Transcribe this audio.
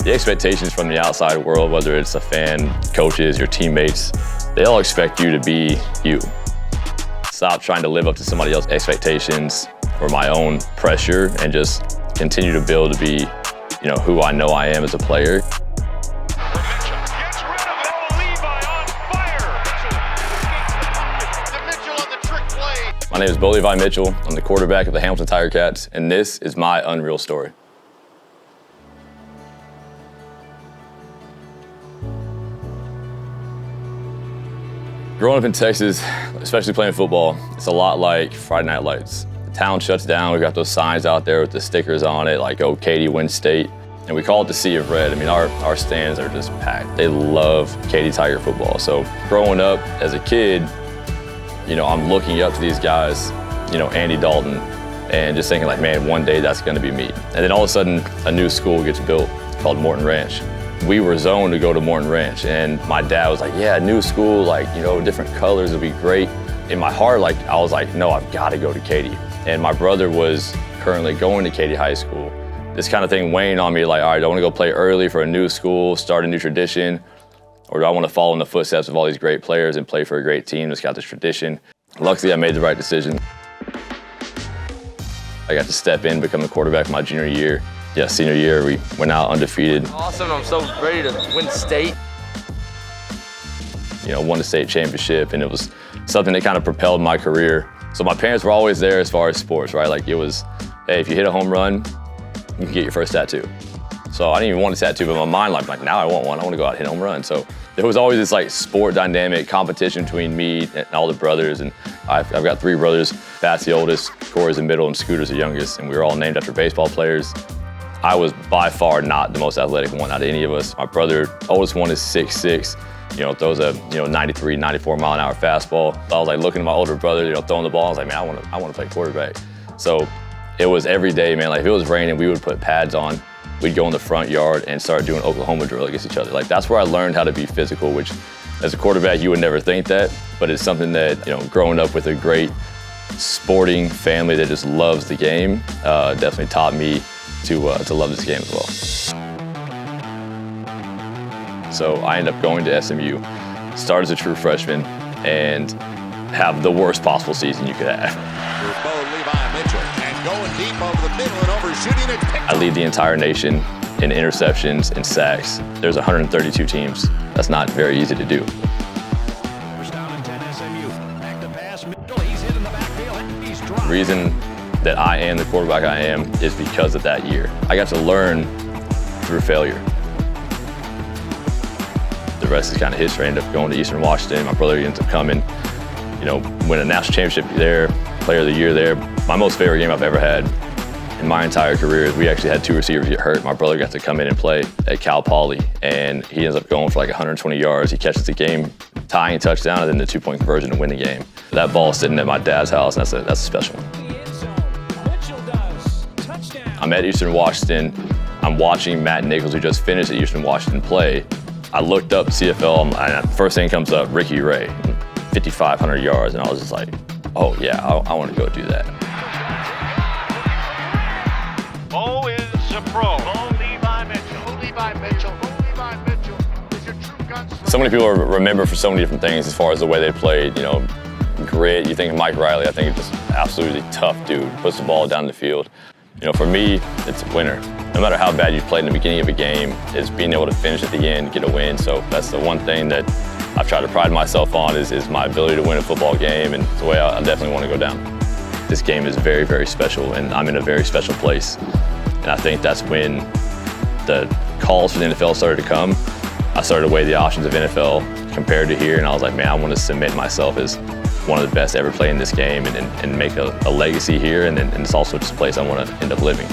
The expectations from the outside world, whether it's a fan, coaches, your teammates, they all expect you to be you. Stop trying to live up to somebody else's expectations or my own pressure and just continue to build to be, who I know I am as a player. My name is Levi Mitchell. I'm the quarterback of the Hamilton Tiger Cats, and this is my unreal story. Growing up in Texas, especially playing football, it's a lot like Friday Night Lights. The town shuts down, we've got those signs out there with the stickers on it, like, oh, Katy wins state. And we call it the Sea of Red. I mean, our stands are just packed. They love Katy Tiger football. So growing up as a kid, I'm looking up to these guys, Andy Dalton, and just thinking like, man, one day that's gonna be me. And then all of a sudden, a new school gets built called Morton Ranch. We were zoned to go to Morton Ranch, and my dad was like, yeah, new school, different colors would be great. In my heart, I was like, no, I've gotta go to Katy. And my brother was currently going to Katy High School. This kind of thing weighing on me, like, all right, do I wanna go play early for a new school, start a new tradition, or do I wanna follow in the footsteps of all these great players and play for a great team that's got this tradition? Luckily, I made the right decision. I got to step in, become the quarterback my junior year. Yeah, senior year, we went out undefeated. Awesome, I'm so ready to win state. Won the state championship, and it was something that kind of propelled my career. So my parents were always there as far as sports, right? Like, it was, hey, if you hit a home run, you can get your first tattoo. So I didn't even want a tattoo, but in my mind, like now I want one. I want to go out and hit a home run. So there was always this sport dynamic competition between me and all the brothers. And I've got three brothers. Pat's the oldest, Corey's the middle, and Scooter's the youngest. And we were all named after baseball players. I was by far not the most athletic one out of any of us. My brother, oldest one, is 6'6", throws a 93, 94 mile an hour fastball. I was looking at my older brother, throwing the ball. I was like, man, I want to play quarterback. So it was every day, man. If it was raining, we would put pads on. We'd go in the front yard and start doing Oklahoma drill against each other. That's where I learned how to be physical, which as a quarterback, you would never think that, but it's something that, growing up with a great sporting family that just loves the game, definitely taught me to love this game as well. So I ended up going to SMU, start as a true freshman, and have the worst possible season you could have. Levi Mitchell, and going deep over the middle and overshooting it. I lead the entire nation in interceptions and sacks. There's 132 teams. That's not very easy to do. The reason that I am the quarterback I am is because of that year. I got to learn through failure. The rest is kind of history. I ended up going to Eastern Washington. My brother ends up coming, win a national championship there, player of the year there. My most favorite game I've ever had in my entire career is we actually had two receivers get hurt. My brother got to come in and play at Cal Poly, and he ends up going for 120 yards. He catches the game tying touchdown and then the 2-point conversion to win the game. That ball sitting at my dad's house, and that's a special one. I'm at Eastern Washington. I'm watching Matt Nichols, who just finished at Eastern Washington, play. I looked up CFL, and the first thing comes up, Ricky Ray, 5,500 yards, and I was just like, oh yeah, I want to go do that. Bo is a pro. Bo Levi Mitchell. Bo Levi Mitchell. Bo Levi Mitchell is your true gunslinger. So many people are remembered for so many different things as far as the way they played, grit. You think of Mike Riley, I think it's just absolutely tough dude, puts the ball down the field. For me, it's a winner. No matter how bad you played in the beginning of a game, it's being able to finish at the end, get a win. So that's the one thing that I've tried to pride myself on is my ability to win a football game, and it's the way I definitely want to go down. This game is very, very special, and I'm in a very special place. And I think that's when the calls for the NFL started to come. I started to weigh the options of NFL compared to here, and I was like, man, I want to cement myself as one of the best ever playing this game and make a legacy here, and it's also just a place I want to end up living.